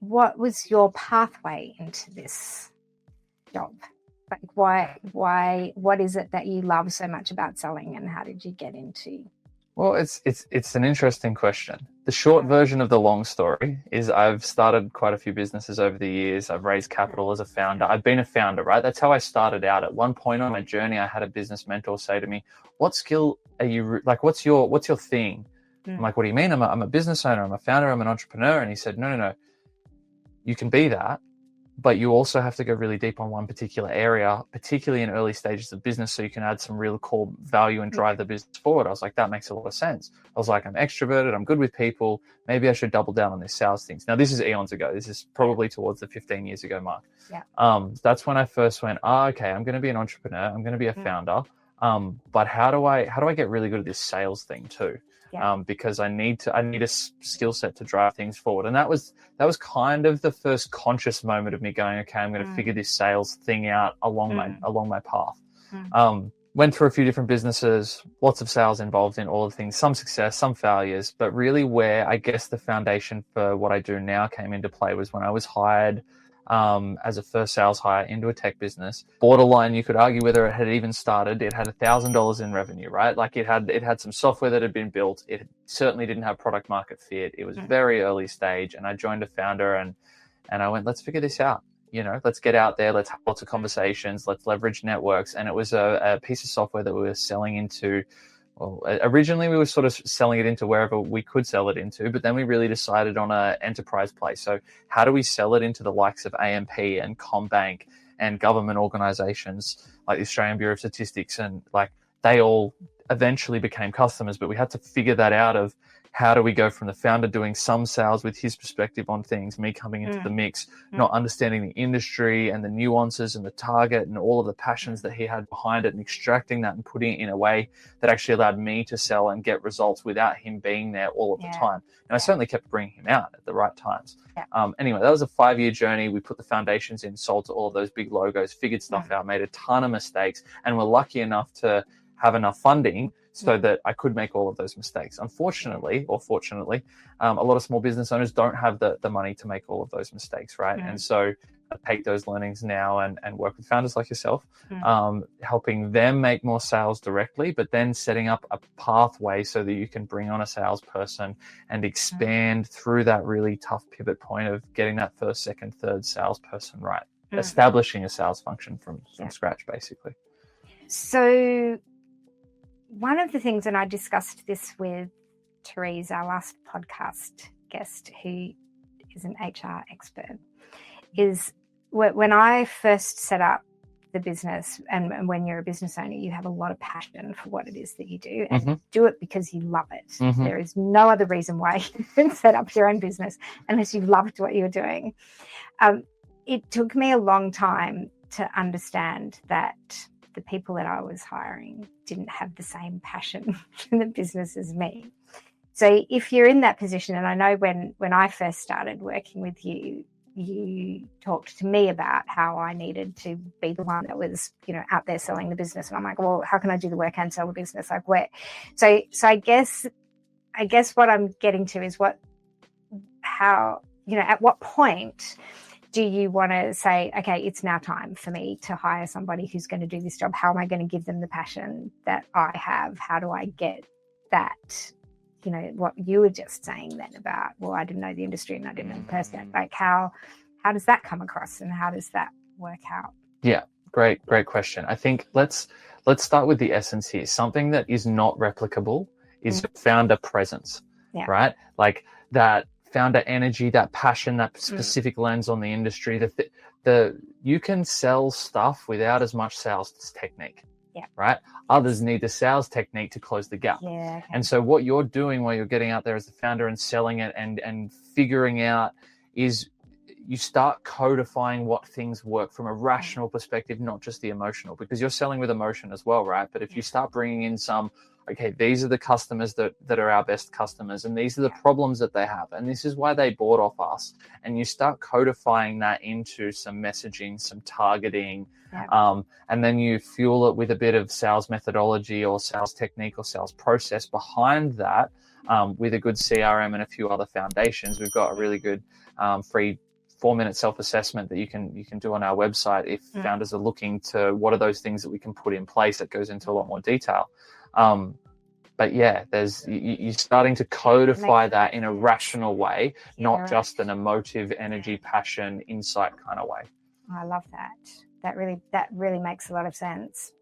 what was your pathway into this job? Like what is it that you love so much about selling, and how did you get into? Well, it's an interesting question. The short version of the long story is I've started quite a few businesses over the years. I've raised capital as a founder. I've been a founder, right? That's how I started out. At one point on my journey, I had a business mentor say to me, "What skill are you like? What's your thing?" I'm like, "What do you mean? I'm a business owner. I'm a founder. I'm an entrepreneur." And he said, "No. You can be that, but you also have to go really deep on one particular area, particularly in early stages of business, so you can add some real core value and drive the business forward." I was like, that makes a lot of sense. I was like, I'm extroverted, I'm good with people, maybe I should double down on these sales things. Now, this is eons ago. This is probably towards the 15 years ago mark. Yeah. That's when I first went, okay, I'm going to be an entrepreneur, I'm going to be a founder, but how do I get really good at this sales thing too? Because I need a skill set to drive things forward. And that was kind of the first conscious moment of me going, okay, I'm going to figure this sales thing out along my path. Went through a few different businesses, lots of sales involved in all of the things, some success, some failures, but really where I guess the foundation for what I do now came into play was when I was hired as a first sales hire into a tech business. Borderline, you could argue whether it had even started. It had $1,000 in revenue, right? Like it had some software that had been built. It certainly didn't have product market fit. It was very early stage, and I joined a founder and I went, let's figure this out. Let's get out there. Let's have lots of conversations. Let's leverage networks. And it was a piece of software that we were selling into. Well, originally we were sort of selling it into wherever we could sell it into, but then we really decided on an enterprise play. So how do we sell it into the likes of AMP and Combank and government organizations like the Australian Bureau of Statistics, and like they all eventually became customers, but we had to figure that out of how do we go from the founder doing some sales with his perspective on things, me coming into the mix, not understanding the industry and the nuances and the target and all of the passions that he had behind it, and extracting that and putting it in a way that actually allowed me to sell and get results without him being there all of the time. And I certainly kept bringing him out at the right times. Anyway, that was a 5-year journey. We put the foundations in, sold to all of those big logos, figured stuff out, made a ton of mistakes, and were lucky enough to have enough funding so that I could make all of those mistakes. Unfortunately, or fortunately, a lot of small business owners don't have the money to make all of those mistakes, right? And so I take those learnings now and work with founders like yourself, helping them make more sales directly, but then setting up a pathway so that you can bring on a salesperson and expand through that really tough pivot point of getting that first, second, third salesperson right, establishing a sales function from scratch, basically. So one of the things, and I discussed this with Therese, our last podcast guest, who is an HR expert, is when I first set up the business, and when you're a business owner, you have a lot of passion for what it is that you do, and you do it because you love it. There is no other reason why you can set up your own business unless you loved what you're doing. It took me a long time to understand that the people that I was hiring didn't have the same passion for the business as me. So if you're in that position, and I know when I first started working with you, you talked to me about how I needed to be the one that was, out there selling the business. And I'm like, well, how can I do the work and sell the business? Like where? So I guess what I'm getting to is at what point do you want to say, okay, it's now time for me to hire somebody who's going to do this job? How am I going to give them the passion that I have? How do I get that, what you were just saying then about, well, I didn't know the industry and I didn't know the person. Like how does that come across and how does that work out? Yeah, great question. I think let's start with the essence here. Something that is not replicable is founder presence, right? Like that founder energy, that passion, that specific lens on the industry. You can sell stuff without as much sales technique, right? Others need the sales technique to close the gap. And so what you're doing while you're getting out there as the founder and selling it and figuring out is you start codifying what things work from a rational perspective, not just the emotional, because you're selling with emotion as well, right? But if you start bringing in some, okay, these are the customers that are our best customers, and these are the problems that they have, and this is why they bought off us, and you start codifying that into some messaging, some targeting, and then you fuel it with a bit of sales methodology or sales technique or sales process behind that, with a good CRM and a few other foundations. We've got a really good free 4-minute self-assessment that you can do on our website if founders are looking to what are those things that we can put in place. That goes into a lot more detail. But yeah, you're starting to codify that in a rational way, not just an emotive, energy, passion, insight kind of way. I love that. That really makes a lot of sense.